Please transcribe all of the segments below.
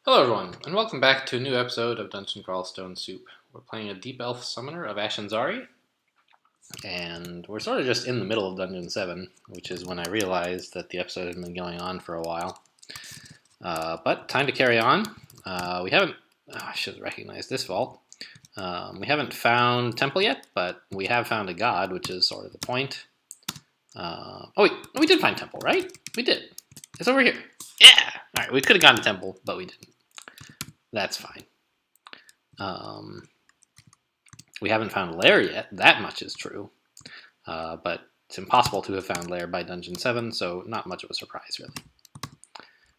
Hello everyone, and welcome back to a new episode of Dungeon Crawl Stone Soup. We're playing a Deep Elf Summoner of Ashen'Zari, and we're sort of just in the middle of Dungeon 7, which is when I realized that the episode had been going on for a while. But time to carry on. We haven't... I should have recognized this vault. We haven't found Temple yet, but we have found a god, which is sort of the point. Oh wait, we did find Temple, right? We did. It's over here. Yeah! Alright, we could have gone to Temple, but we didn't. That's fine. We haven't found Lair yet. That much is true. But it's impossible to have found Lair by Dungeon 7, so not much of a surprise, really.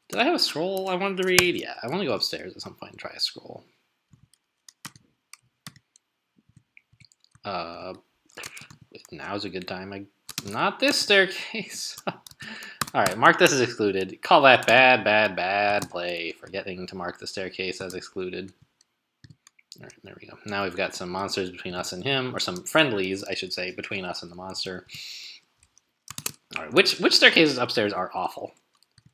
Did I have a scroll I wanted to read? Yeah, I want to go upstairs at some point and try a scroll. Now's a good time. Not this staircase. Alright, mark this as excluded. Call that bad play, forgetting to mark the staircase as excluded. Alright, there we go. Now we've got some monsters between us and him, or some friendlies, I should say, between us and the monster. Alright, which staircases upstairs are awful?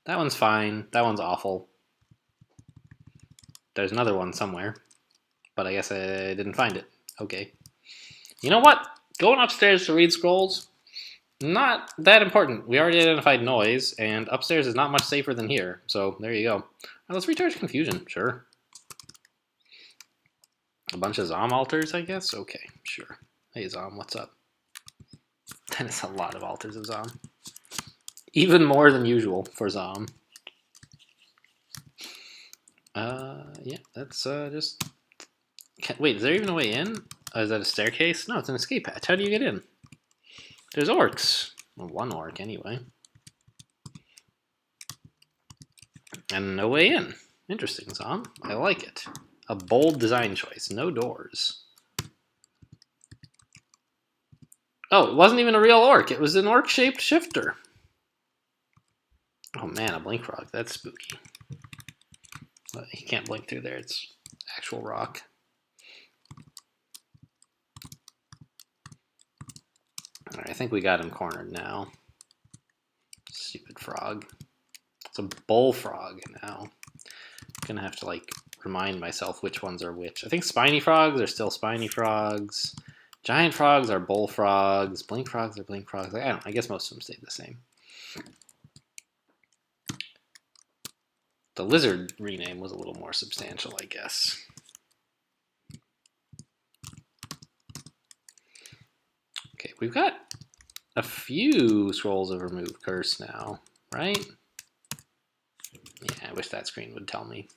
That one's fine. That one's awful. There's another one somewhere, but I guess I didn't find it. Okay. You know what? Going upstairs to read scrolls, not that important. We already identified noise, and upstairs is not much safer than here, so there you go. Right, let's recharge confusion, sure. A bunch of Zom altars, I guess? Okay, sure. Hey Zom, what's up? That is a lot of altars of Zom. Even more than usual for Zom. Yeah, that's just... Wait, is there even a way in? Oh, is that a staircase? No, it's an escape hatch. How do you get in? There's orcs. Well, one orc, anyway. And no way in. Interesting, Zom. I like it. A bold design choice. No doors. Oh, it wasn't even a real orc. It was an orc-shaped shifter. Oh man, a blink rock. That's spooky. Well, he can't blink through there. It's actual rock. Alright, I think we got him cornered now. Stupid frog. It's a bullfrog now. I'm gonna have to, like, remind myself which ones are which. I think spiny frogs are still spiny frogs. Giant frogs are bullfrogs. Blink frogs are blink frogs. I don't know. I guess most of them stayed the same. The lizard rename was a little more substantial, I guess. Okay, we've got a few scrolls of remove curse now, right? Yeah, I wish that screen would tell me.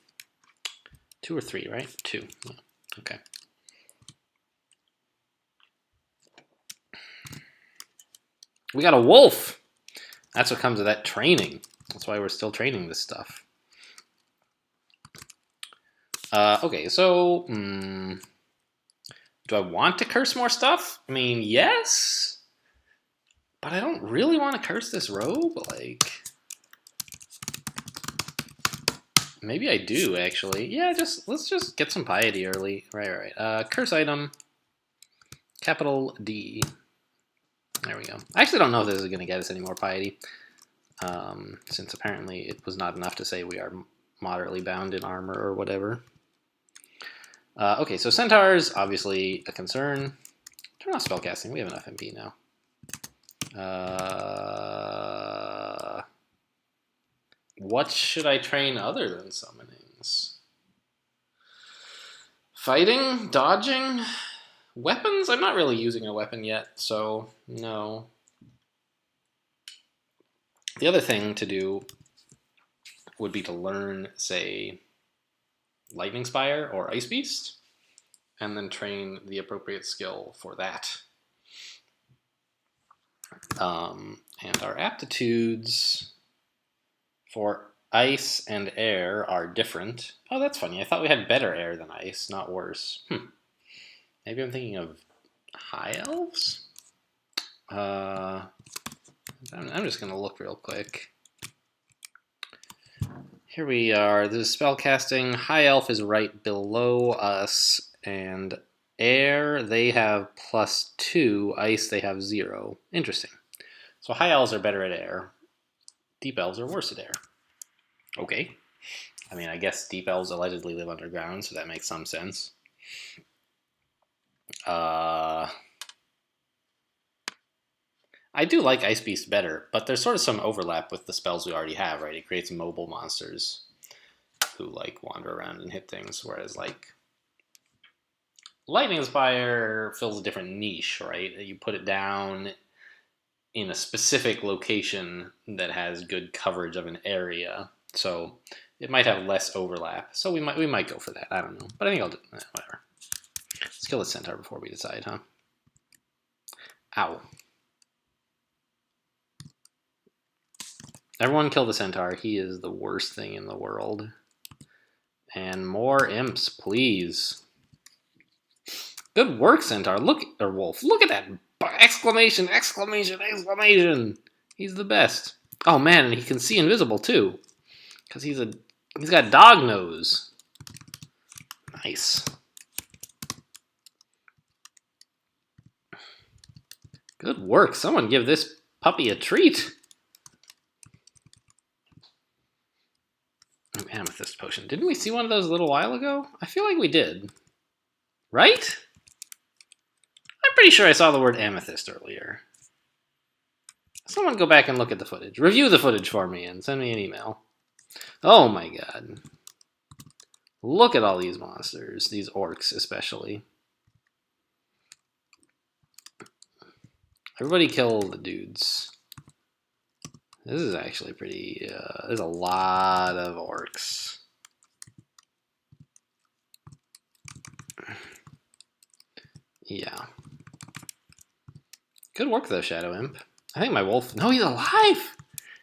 2 or 3, right? 2. Yeah. Okay. We got a wolf! That's what comes of that training. That's why we're still training this stuff. Okay, so... do I want to curse more stuff? I mean, yes. But I don't really want to curse this robe. Like, maybe I do, actually. Yeah, let's just get some piety early. Right. Curse item. Capital D. There we go. I actually don't know if this is going to get us any more piety. Since apparently it was not enough to say we are moderately bound in armor or whatever. Okay, so centaurs, obviously a concern. Turn off spellcasting. We have enough MP now. What should I train other than summonings? Fighting? Dodging? Weapons? I'm not really using a weapon yet, so no. The other thing to do would be to learn, say, Lightning Spire or Ice Beast, and then train the appropriate skill for that. And our aptitudes for ice and air are different. Oh, that's funny. I thought we had better air than ice, not worse. Maybe I'm thinking of high elves? I'm just going to look real quick. Here we are. This is spellcasting. High elf is right below us, and air, they have +2. Ice, they have 0. Interesting. So high elves are better at air. Deep elves are worse at air. Okay. I mean, I guess deep elves allegedly live underground, so that makes some sense. I do like Ice Beast better, but there's sort of some overlap with the spells we already have, right? It creates mobile monsters who like wander around and hit things, whereas like Lightning Spire fills a different niche, right? You put it down in a specific location that has good coverage of an area, so it might have less overlap. So we might go for that. I don't know, but I think I'll do whatever. Let's kill the centaur before we decide, huh? Ow! Everyone kill the centaur. He is the worst thing in the world. And more imps, please. Good work, centaur. Look, or wolf. Look at that! Exclamation! Exclamation! Exclamation! He's the best. Oh man, and he can see invisible too, because he's got dog nose. Nice. Good work. Someone give this puppy a treat. Amethyst potion. Didn't we see one of those a little while ago? I feel like we did. Right? I'm pretty sure I saw the word amethyst earlier. Someone go back and look at the footage. Review the footage for me and send me an email. Oh my god. Look at all these monsters. These orcs especially. Everybody kill the dudes. This is actually pretty... there's a lot of orcs. Yeah. Good work though, Shadow Imp. I think my wolf... No, he's alive!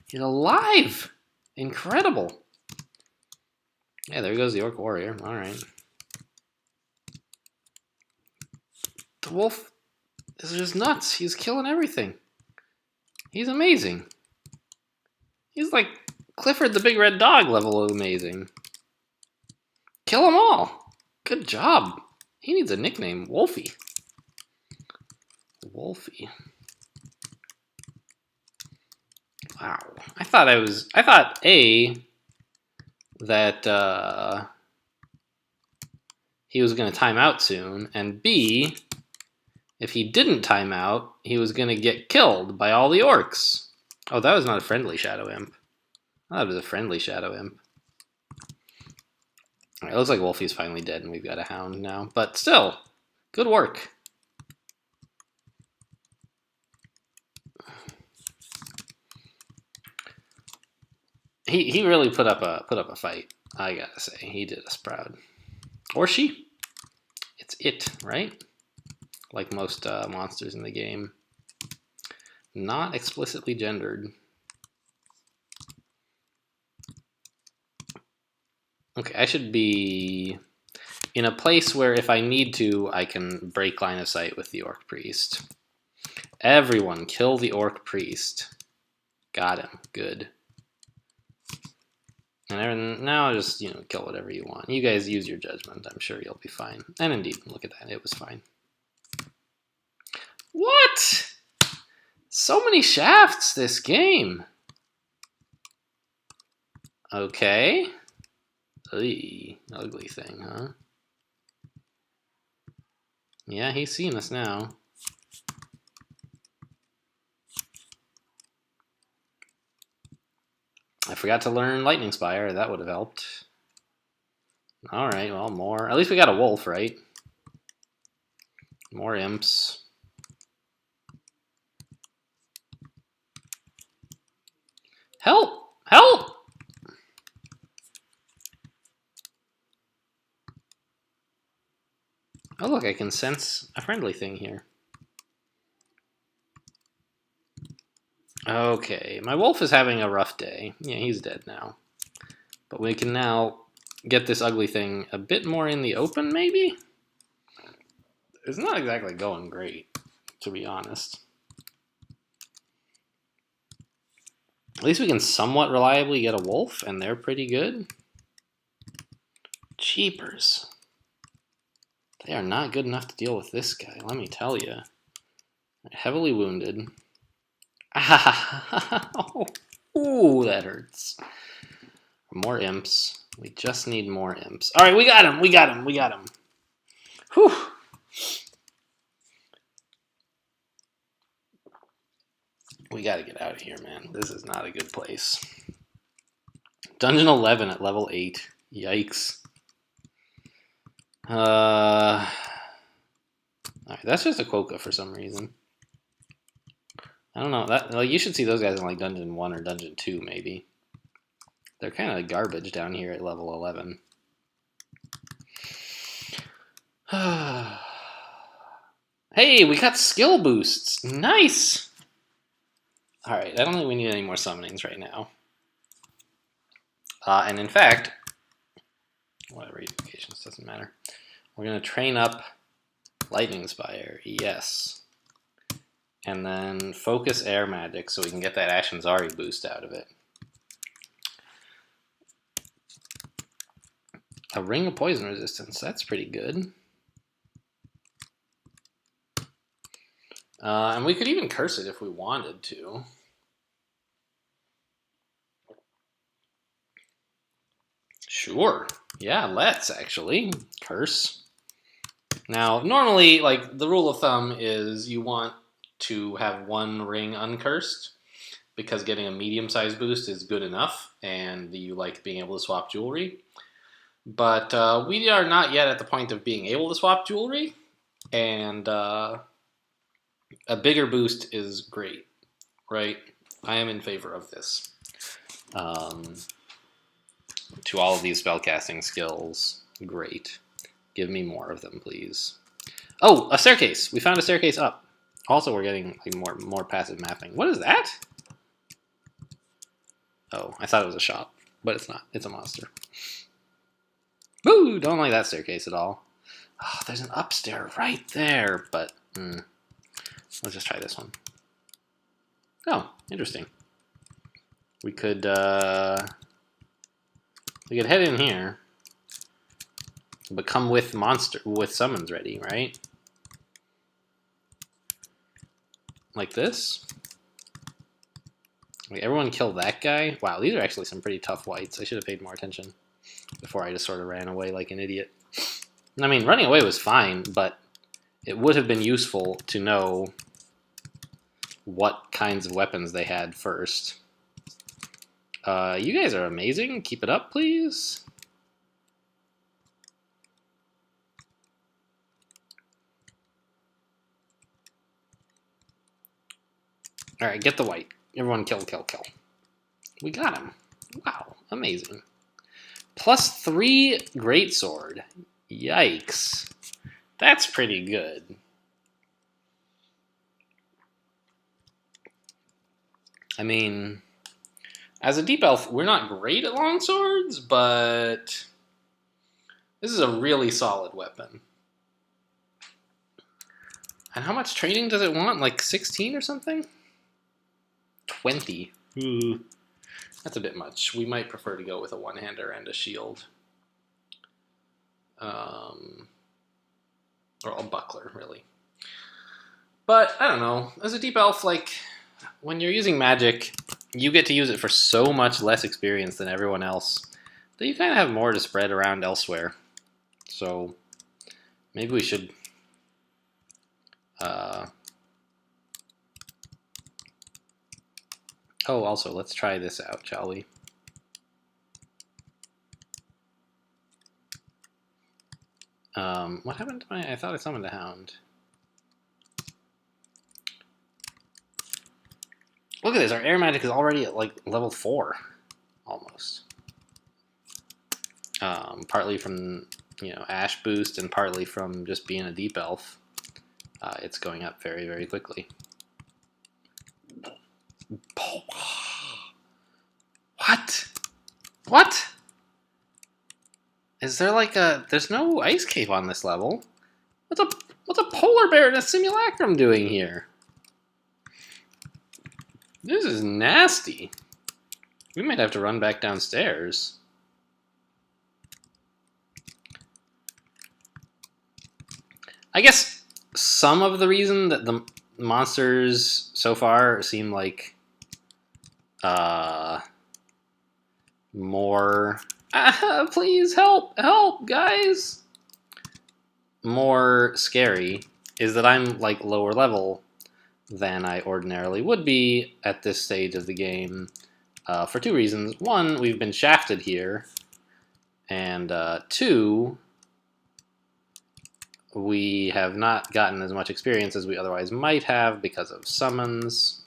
He's alive! Incredible! Yeah, there goes the Orc Warrior. Alright. The wolf is just nuts. He's killing everything. He's amazing. He's like Clifford the Big Red Dog level of amazing. Kill them all. Good job. He needs a nickname. Wolfie. Wolfie. Wow. I thought A, that he was going to time out soon, and B, if he didn't time out, he was going to get killed by all the orcs. Oh, that was not a friendly Shadow Imp. Oh, that was a friendly Shadow Imp. Alright, it looks like Wolfie's finally dead and we've got a hound now. But still, good work. He really put up a fight, I gotta say. He did us proud. Or she. It's it, right? Like most monsters in the game. Not explicitly gendered. Okay, I should be in a place where if I need to, I can break line of sight with the Orc Priest. Everyone, kill the Orc Priest. Got him. Good. And now just, kill whatever you want. You guys use your judgment. I'm sure you'll be fine. And indeed, look at that. It was fine. What? So many shafts this game. Okay. Ugly thing, huh? Yeah, he's seeing us now. I forgot to learn Lightning Spire. That would have helped. Alright, well, more. At least we got a wolf, right? More imps. Help! Help! Oh, look, I can sense a friendly thing here. Okay, my wolf is having a rough day. Yeah, he's dead now. But we can now get this ugly thing a bit more in the open, maybe? It's not exactly going great, to be honest. At least we can somewhat reliably get a wolf, and they're pretty good. Jeepers. They are not good enough to deal with this guy, let me tell you. Heavily wounded. Ah, ooh, that hurts. More imps. We just need more imps. All right, we got him. We got him. We got him. Whew. We got to get out of here, man. This is not a good place. Dungeon 11 at level 8. Yikes. Alright, that's just a Quokka for some reason. I don't know. That like, you should see those guys in like Dungeon 1 or Dungeon 2, maybe. They're kind of garbage down here at level 11. Hey, we got skill boosts. Nice! Alright, I don't think we need any more summonings right now. And in fact, whatever evocations, doesn't matter. We're going to train up Lightning Spire, yes. And then focus air magic so we can get that Ashen Zari boost out of it. A ring of poison resistance, that's pretty good. And we could even curse it if we wanted to. Sure. Yeah, let's actually curse. Now, normally, like, the rule of thumb is you want to have one ring uncursed because getting a medium-sized boost is good enough, and you like being able to swap jewelry. But we are not yet at the point of being able to swap jewelry, and a bigger boost is great, right? I am in favor of this. To all of these spellcasting skills, great. Give me more of them, please. Oh, a staircase! We found a staircase up. Also, we're getting like more passive mapping. What is that? Oh, I thought it was a shop, but it's not. It's a monster. Woo! Don't like that staircase at all. Oh, there's an upstairs right there, but let's just try this one. Oh, interesting. We could head in here, but come with summons ready, right? Like this. Like everyone kill that guy. Wow, these are actually some pretty tough whites. I should have paid more attention before I just sort of ran away like an idiot. I mean, running away was fine, but it would have been useful to know what kinds of weapons they had first. You guys are amazing. Keep it up, please. Alright, get the white. Everyone kill, kill, kill. We got him. Wow, amazing. +3 greatsword. Yikes. That's pretty good. I mean, as a deep elf, we're not great at longswords, but this is a really solid weapon. And how much training does it want? Like 16 or something? 20. Ooh. That's a bit much. We might prefer to go with a one-hander and a shield. Or a buckler, really. But, I don't know. As a deep elf, like, when you're using magic, you get to use it for so much less experience than everyone else that you kind of have more to spread around elsewhere. So, maybe we should... Oh, also, let's try this out, shall we? What happened to my... I thought I summoned a hound. Look at this, our air magic is already at, like, level 4. Almost. Partly from, you know, Ash boost and partly from just being a deep elf. It's going up very, very quickly. What? What? Is there like a... There's no ice cave on this level. What's a polar bear and a simulacrum doing here? This is nasty. We might have to run back downstairs. I guess some of the reason that the monsters so far seem like more Please help! Help, guys! More scary is that I'm like lower level than I ordinarily would be at this stage of the game for two reasons. One, we've been shafted here, and two, we have not gotten as much experience as we otherwise might have because of summons.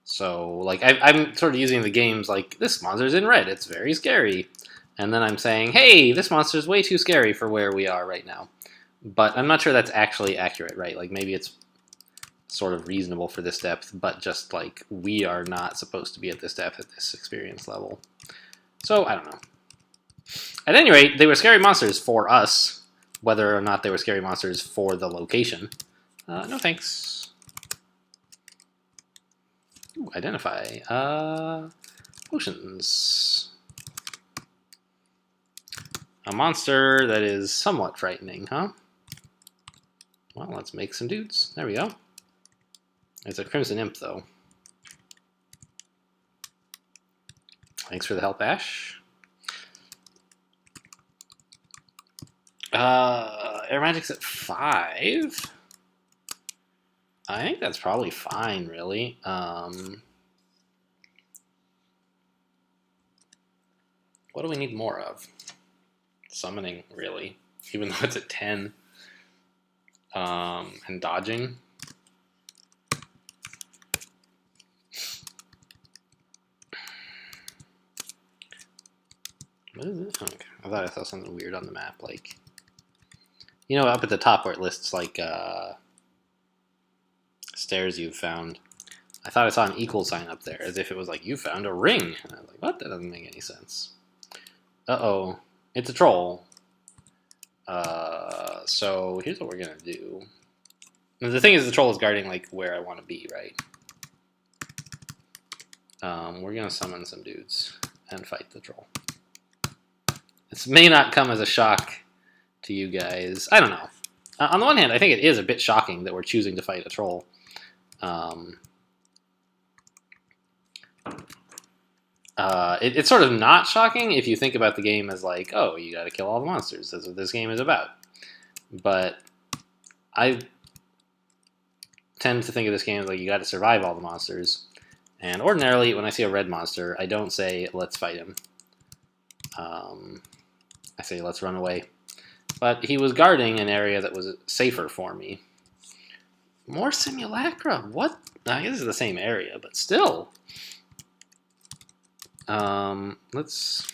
So, like, I'm sort of using the games like, this monster's in red, it's very scary. And then I'm saying, hey, this monster's way too scary for where we are right now. But I'm not sure that's actually accurate, right? Like, maybe it's sort of reasonable for this depth, but just, like, we are not supposed to be at this depth at this experience level. So, I don't know. At any rate, they were scary monsters for us, whether or not they were scary monsters for the location. No thanks. Ooh, identify. Potions. A monster that is somewhat frightening, huh? Well, let's make some dudes. There we go. It's a Crimson Imp, though. Thanks for the help, Ash. Air Magic's at 5. I think that's probably fine, really. What do we need more of? Summoning, really. Even though it's at 10. And dodging. What is this? Okay. I thought I saw something weird on the map, like, you know, up at the top where it lists, like, stairs you've found. I thought I saw an equal sign up there, as if it was like, you found a ring. And I was like, what? That doesn't make any sense. Uh-oh. It's a troll. So here's what we're going to do. And the thing is, the troll is guarding, like, where I want to be, right? We're going to summon some dudes and fight the troll. This may not come as a shock to you guys. I don't know. On the one hand, I think it is a bit shocking that we're choosing to fight a troll. It's sort of not shocking if you think about the game as like, oh, you got to kill all the monsters. That's what this game is about. But I tend to think of this game as like, you got to survive all the monsters. And ordinarily, when I see a red monster, I don't say, let's fight him. I say, let's run away. But he was guarding an area that was safer for me. More simulacra? What? I guess it's the same area, but still. Let's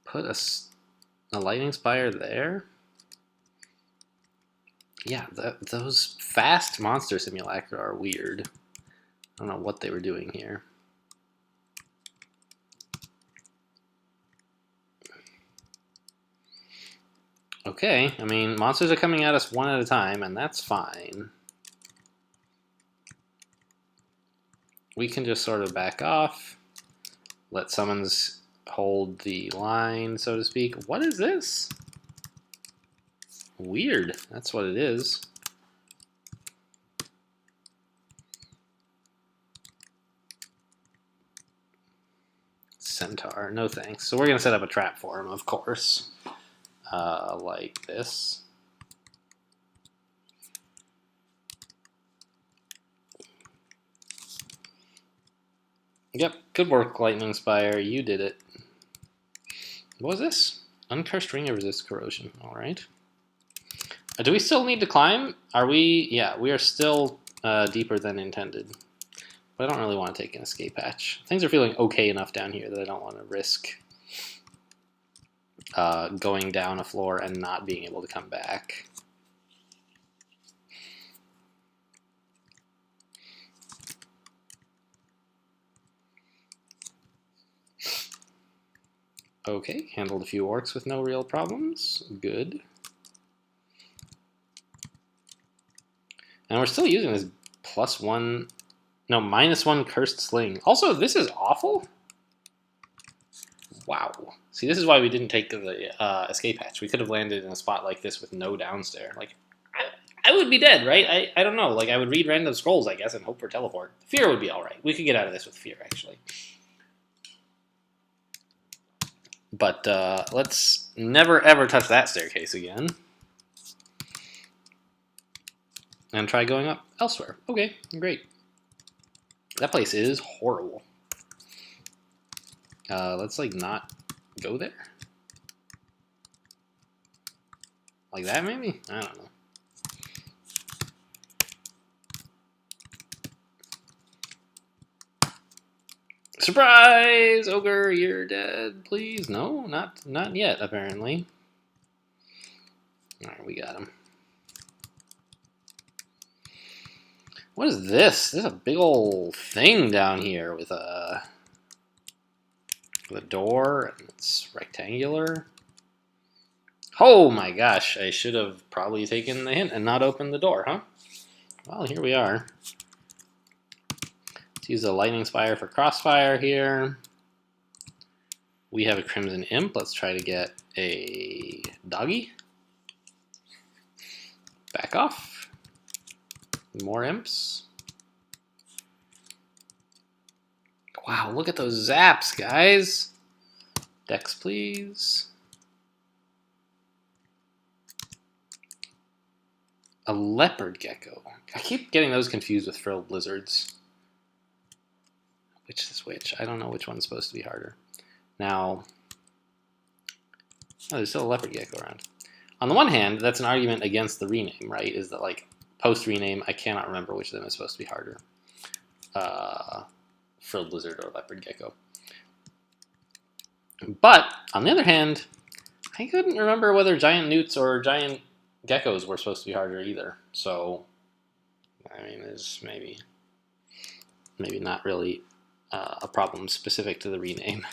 put a lightning spire there. Yeah, those fast monster simulacra are weird. I don't know what they were doing here. Okay, I mean, monsters are coming at us one at a time, and that's fine. We can just sort of back off. Let summons hold the line, so to speak. What is this? Weird. That's what it is. Centaur. No thanks. So we're going to set up a trap for him, of course. Like this. Yep, good work, Lightning Spire. You did it. What was this? Uncursed ring of resist corrosion. All right. Do we still need to climb? Are we? Yeah, we are still deeper than intended. But I don't really want to take an escape hatch. Things are feeling okay enough down here that I don't want to risk going down a floor and not being able to come back. Okay, handled a few orcs with no real problems. Good. And we're still using this -1 cursed sling. Also, this is awful. Wow. See, this is why we didn't take the escape hatch. We could have landed in a spot like this with no downstair. Like, I would be dead, right? I don't know. Like, I would read random scrolls, I guess, and hope for teleport. Fear would be alright. We could get out of this with fear, actually. But let's never, ever touch that staircase again. And try going up elsewhere. Okay, great. That place is horrible. Let's, like, not go there. Like that, maybe? I don't know. Surprise! Ogre, you're dead. Please? No, not yet, apparently. Alright, we got him. What is this? There's a big old thing down here with a door, and it's rectangular. Oh my gosh, I should have probably taken the hint and not opened the door, huh? Well, here we are. Let's use a lightning spire for crossfire here. We have a crimson imp. Let's try to get a doggy. Back off. More imps. Wow, look at those zaps, guys. Dex, please. A leopard gecko. I keep getting those confused with frilled lizards. Which is which? I don't know which one's supposed to be harder. Now, oh, there's still a leopard gecko around. On the one hand, that's an argument against the rename, right? Is that, like, post-rename, I cannot remember which of them is supposed to be harder. Frilled lizard or leopard gecko. But, on the other hand, I couldn't remember whether giant newts or giant geckos were supposed to be harder either. So, I mean, there's maybe not really a problem specific to the rename.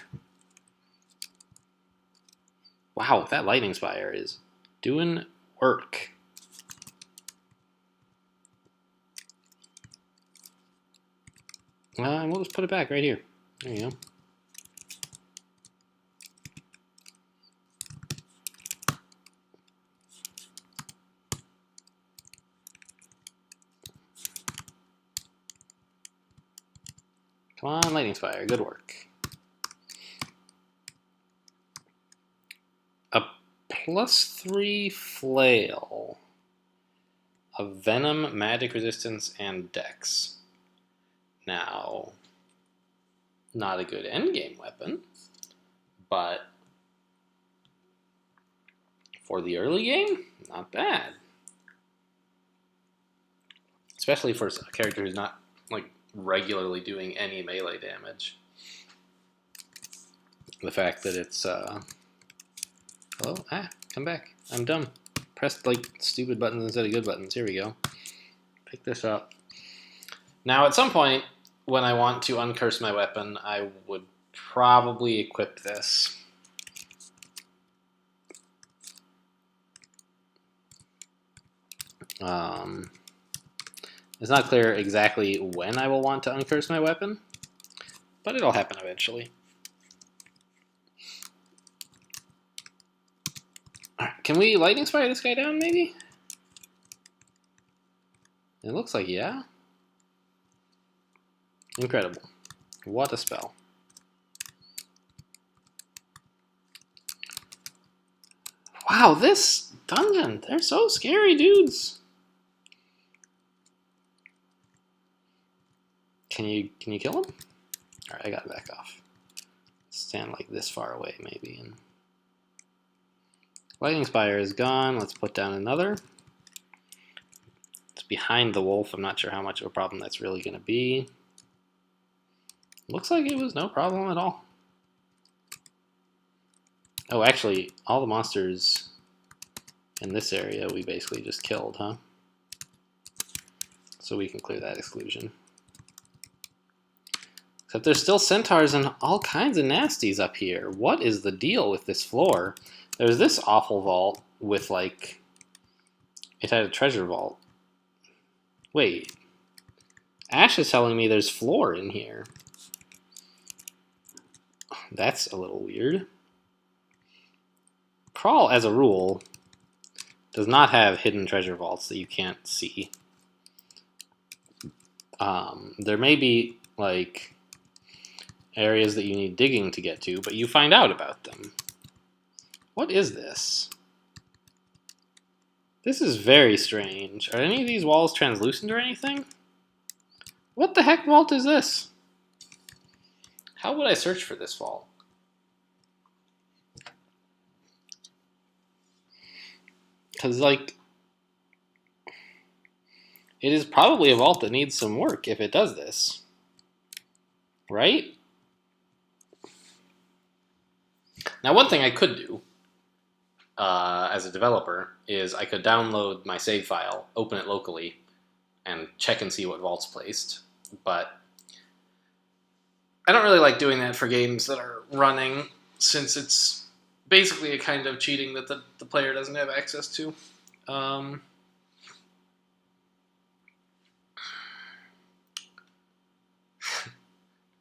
Wow, that lightning spire is doing work. We'll just put it back right here. There you go. Come on, lightning spire, good work. A +3 flail. A venom, magic resistance, and dex. Now, not a good endgame weapon, but for the early game, not bad. Especially for a character who's not, like, regularly doing any melee damage. The fact that it's, hello? Come back. I'm dumb. Pressed, like, stupid buttons instead of good buttons. Here we go. Pick this up. Now, at some point, when I want to uncurse my weapon, I would probably equip this. It's not clear exactly when I will want to uncurse my weapon, but it'll happen eventually. Can we lightning spire this guy down, maybe? It looks like, yeah. Incredible. What a spell. Wow, this dungeon, they're so scary, dudes. Can you kill him? Alright, I gotta back off. Stand like this far away, maybe. And lightning spire is gone. Let's put down another. It's behind the wolf. I'm not sure how much of a problem that's really going to be. Looks like it was no problem at all. Oh, actually, all the monsters in this area we basically just killed, huh? So we can clear that exclusion. Except there's still centaurs and all kinds of nasties up here. What is the deal with this floor? There's this awful vault with, like, it had a treasure vault. Wait. Ash is telling me there's floor in here. That's a little weird. Crawl, as a rule, does not have hidden treasure vaults that you can't see. There may be like areas that you need digging to get to, but you find out about them. What is this? This is very strange. Are any of these walls translucent or anything? What the heck vault is this? How would I search for this vault? Because, like, it is probably a vault that needs some work if it does this. Right? Now, one thing I could do as a developer is I could download my save file, open it locally, and check and see what vault's placed. But I don't really like doing that for games that are running, since it's basically a kind of cheating that the player doesn't have access to.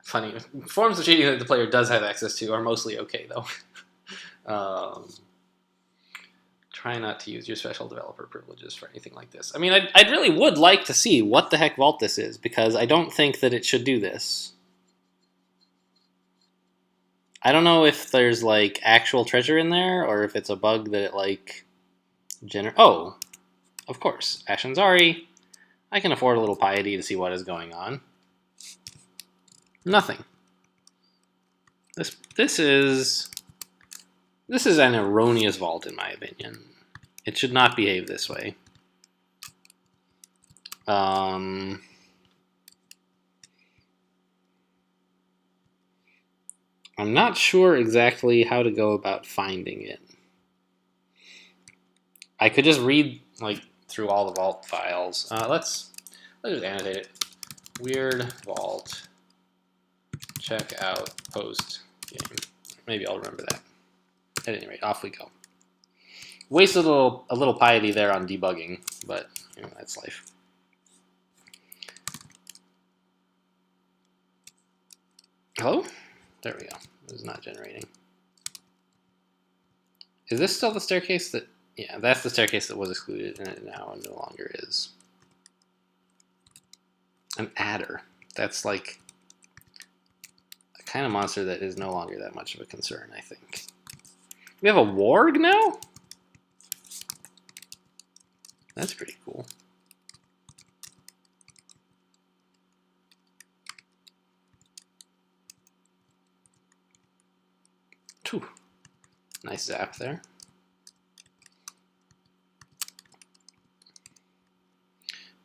Funny. Forms of cheating that the player does have access to are mostly okay, though. Try not to use your special developer privileges for anything like this. I mean, I really would like to see what the heck vault this is, because I don't think that it should do this. I don't know if there's, like, actual treasure in there, or if it's a bug that it, like, Oh, of course. Ashanzari. I can afford a little piety to see what is going on. Nothing. This is an erroneous vault, in my opinion. It should not behave this way. I'm not sure exactly how to go about finding it. I could just read like through all the vault files. Let's just annotate it. Weird vault. Check out post game. Maybe I'll remember that. At any rate, off we go. Wasted a little piety there on debugging, but you know, that's life. Hello? There we go. It was not generating. Is this still the staircase that... Yeah, that's the staircase that was excluded, and it now no longer is. An adder. That's like a kind of monster that is no longer that much of a concern, I think. We have a warg now? That's pretty cool. Whew. Nice zap there.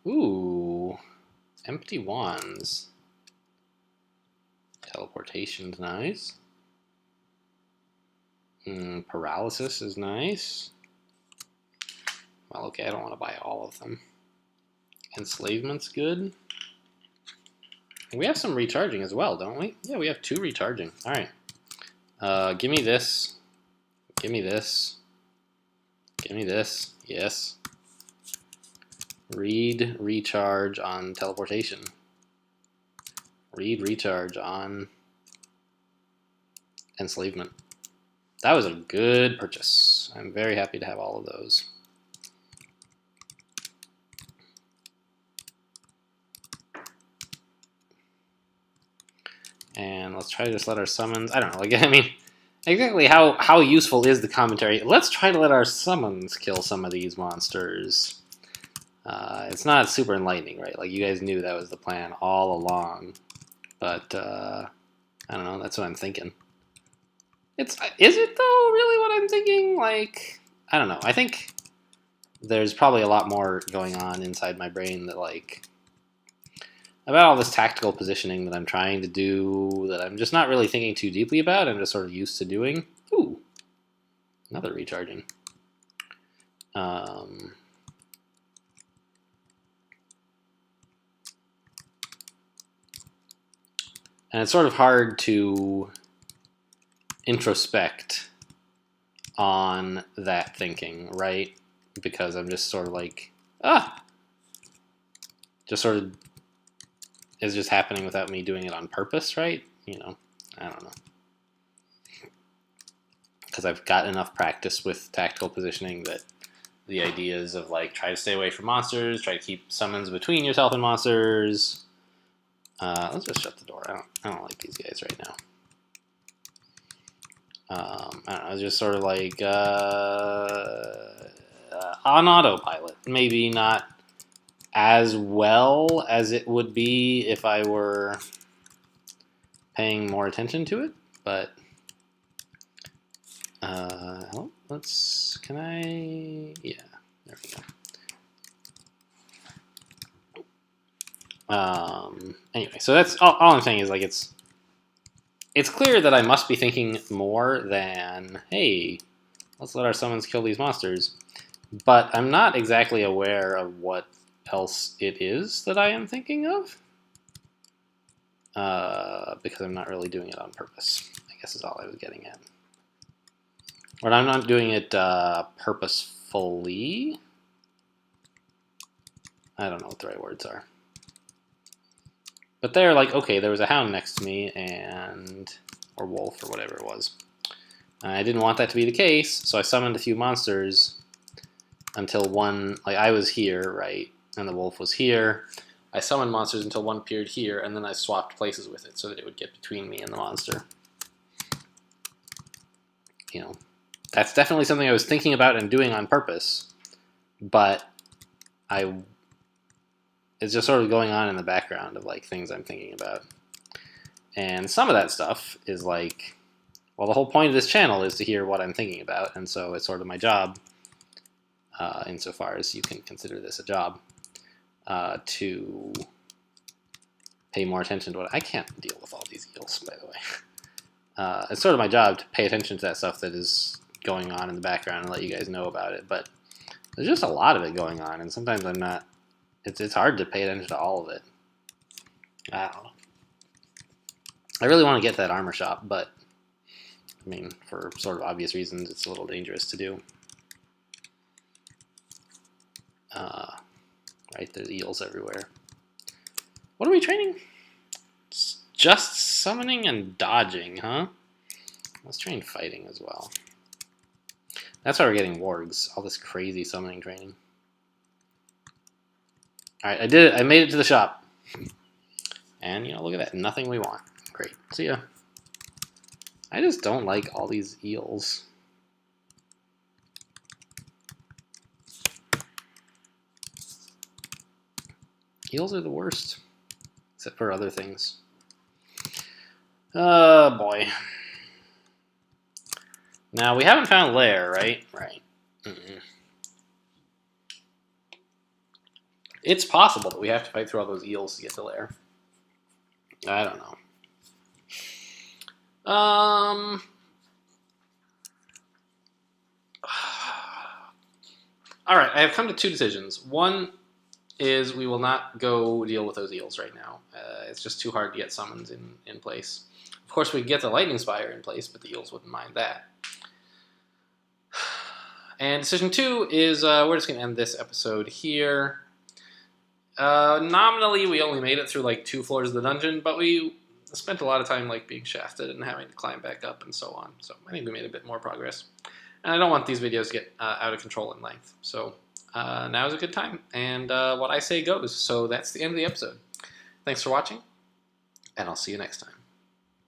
Ooh, empty wands. Teleportation's nice. Paralysis is nice. Well, okay, I don't want to buy all of them. Enslavement's good. We have some recharging as well, don't we? Yeah, we have 2 recharging. All right. Give me this. Give me this. Give me this. Yes. Read recharge on teleportation. Read recharge on enslavement. That was a good purchase. I'm very happy to have all of those. And let's try to just let our summons... I don't know, like, I mean, exactly how useful is the commentary? Let's try to let our summons kill some of these monsters. It's not super enlightening, right? Like, you guys knew that was the plan all along. But, I don't know, that's what I'm thinking. Is it, though, really what I'm thinking? Like, I don't know. I think there's probably a lot more going on inside my brain that, like, about all this tactical positioning that I'm trying to do that I'm just not really thinking too deeply about. I'm just sort of used to doing. Ooh, another recharging. And it's sort of hard to introspect on that thinking, right? Because I'm just sort of like, just sort of is just happening without me doing it on purpose, right? You know, I don't know. Because I've got enough practice with tactical positioning that the ideas of like try to stay away from monsters, try to keep summons between yourself and monsters. Let's just shut the door. I don't like these guys right now. I don't know. It's just sort of like on autopilot. Maybe not as well as it would be if I were paying more attention to it, but can I, yeah, there we go. Anyway, so that's all I'm saying is like it's clear that I must be thinking more than, hey, let's let our summons kill these monsters, but I'm not exactly aware of what else it is that I am thinking of, because I'm not really doing it on purpose, I guess is all I was getting at. But I'm not doing it purposefully. I don't know what the right words are. But they're like, okay, there was a hound next to me, or wolf, or whatever it was. I didn't want that to be the case, so I summoned a few monsters until one, like I was here, right, and the wolf was here. I summoned monsters until one appeared here, and then I swapped places with it so that it would get between me and the monster. You know, that's definitely something I was thinking about and doing on purpose, but it's just sort of going on in the background of like things I'm thinking about. And some of that stuff is like, well, the whole point of this channel is to hear what I'm thinking about, and so it's sort of my job, insofar as you can consider this a job, to pay more attention to what I can't deal with all these eels, by the way. It's sort of my job to pay attention to that stuff that is going on in the background and let you guys know about it, but there's just a lot of it going on, and sometimes I'm not, it's hard to pay attention to all of it. I don't know. I really want to get that armor shop, but I mean, for sort of obvious reasons, it's a little dangerous to do. Right, there's eels everywhere. What are we training? It's just summoning and dodging, huh? Let's train fighting as well. That's why we're getting wargs, all this crazy summoning training. Alright, I did it. I made it to the shop. And, you know, look at that. Nothing we want. Great. See ya. I just don't like all these eels. Eels are the worst. Except for other things. Oh, boy. Now, we haven't found lair, right? Right. It's possible that we have to fight through all those eels to get to lair. I don't know. Alright, I have come to two decisions. One is we will not go deal with those eels right now. It's just too hard to get summons in place. Of course, we could get the lightning spire in place, but the eels wouldn't mind that. And decision two is we're just going to end this episode here. Nominally, we only made it through like 2 floors of the dungeon, but we spent a lot of time like being shafted and having to climb back up and so on. So I think we made a bit more progress. And I don't want these videos to get out of control in length. So now is a good time. And what I say goes. So that's the end of the episode. Thanks for watching, and I'll see you next time.